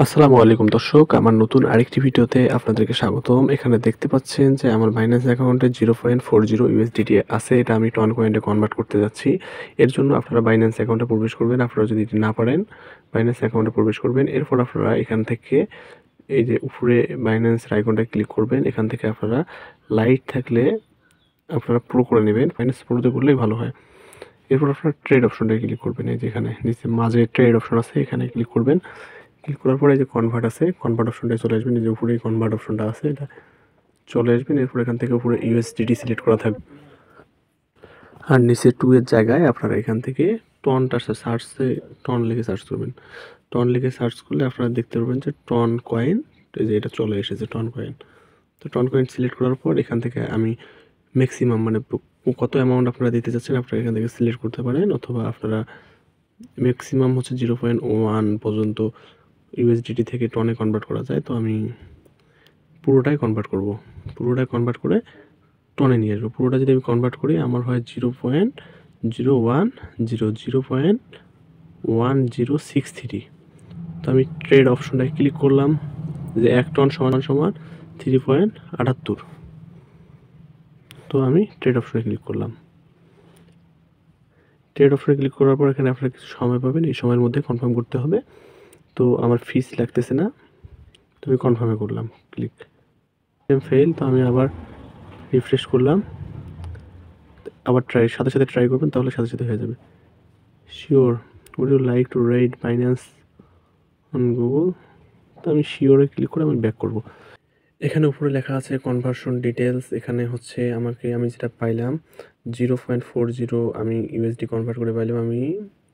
আসসালামু আলাইকুম দর্শক, আমার নতুন আরেকটি ভিডিওতে আপনাদেরকে স্বাগতম। এখানে দেখতে পাচ্ছেন যে আমার বাইন্যান্স অ্যাকাউন্টে 0.40 ইউএসডিটি আছে। এটা আমি টন কয়েনে কনভার্ট করতে যাচ্ছি। এর জন্য আপনারা বাইন্যান্স অ্যাকাউন্টে প্রবেশ করবেন। আপনারা যদি এটি না পারেন, বাইন্যান্স অ্যাকাউন্টে প্রবেশ করবেন। এরপর আপনারা এখান থেকে এই যে উপরে বাইন্যান্সের আইকনটায় ক্লিক করবেন। এখান থেকে আপনারা লাইট থাকলে আপনারা প্রো করে নেবেন। বাইন্যান্স প্রোতে করলেই ভালো হয়। এরপর আপনারা ট্রেড অপশনটায় ক্লিক করবেন। এই যে এখানে নিচে মাঝে ট্রেড অপশন আছে, এখানে ক্লিক করবেন। ক্লিক করার পরে যে কনভার্ট আছে, কনভার্ট অপশনটায় চলে আসবেন। এই যে উপরেই কনভার্ট অপশনটা আছে, এটা চলে আসবেন। এরপর এখান থেকে উপরে ইউএসডিটি সিলেক্ট করা থাকবে, আর নিচে 2 এর জায়গায় আপনারা এখান থেকে টনটা সার্চে টন লিখে সার্চ করবেন। টন লিখে সার্চ করলে আপনারা দেখতে পারবেন যে টন কয়েন, এই যে এটা চলে এসেছে টন কয়েন। তো টন কয়েন সিলেক্ট করার পর এখান থেকে আমি ম্যাক্সিমাম মানে কত অ্যামাউন্ট আপনারা দিতে চাচ্ছেন আপনারা এখান থেকে সিলেক্ট করতে পারেন, অথবা আপনারা ম্যাক্সিমাম হচ্ছে 0.1 পর্যন্ত ইউএসডিটি থেকে টনে কনভার্ট করা যায়। তো আমি পুরোটাই কনভার্ট করব, পুরোটাই কনভার্ট করে টনে নিয়ে আসবো। পুরোটা যদি আমি কনভার্ট করি আমার হয় 0.011063। তো আমি ট্রেড অপশনটায় ক্লিক করলাম যে 1 টন সমান সমান 3.78। তো আমি ট্রেড অপশনে ক্লিক করলাম। ট্রেড অপশনে ক্লিক করার পর এখানে আপনারা কিছু সময় পাবেন, এই সময়ের মধ্যে কনফার্ম করতে হবে। তো আমার ফিস লাগতেছে না, তো আমি কনফার্মে করলাম ক্লিক। ফেল, তো আমি আবার রিফ্রেশ করলাম, আবার সাথে সাথে ট্রাই করবেন, তাহলে সাথে সাথে হয়ে যাবে। Sure, would you like to ride Binance on Google? তো আমি শিওরে ক্লিক করে আমি ব্যাক করব। এখানে উপরে লেখা আছে কনভার্সন ডিটেলস। এখানে হচ্ছে আমি যেটা পাইলাম 0.40 আমি ইউএসডি কনভার্ট করে পাইলাম আমি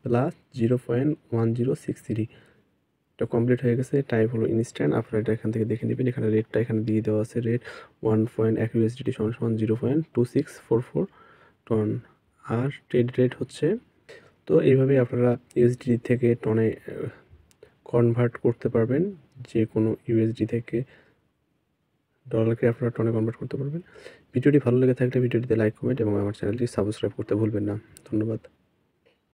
প্লাস 0.1063। এটা কমপ্লিট হয়ে গেছে। টাইপ হলো ইনস্ট্যান্ট। আপনারা এটা এখান থেকে দেখে নেবেন। এখানে রেটটা এখানে দিয়ে দেওয়া আছে। রেট 1 ইউএসডিটি সমান সমান 0.2644 টন। আর ট্রেড রেট হচ্ছে, তো এইভাবেই আপনারা ইউএসডি থেকে টনে কনভার্ট করতে পারবেন। যে কোনো ইউএসডি থেকে ডলারকে আপনারা টনে কনভার্ট করতে পারবেন। ভিডিওটি ভালো লেগে থাকলে ভিডিওটিতে লাইক, কমেন্ট এবং আমার চ্যানেলটি সাবস্ক্রাইব করতে ভুলবেন না। ধন্যবাদ।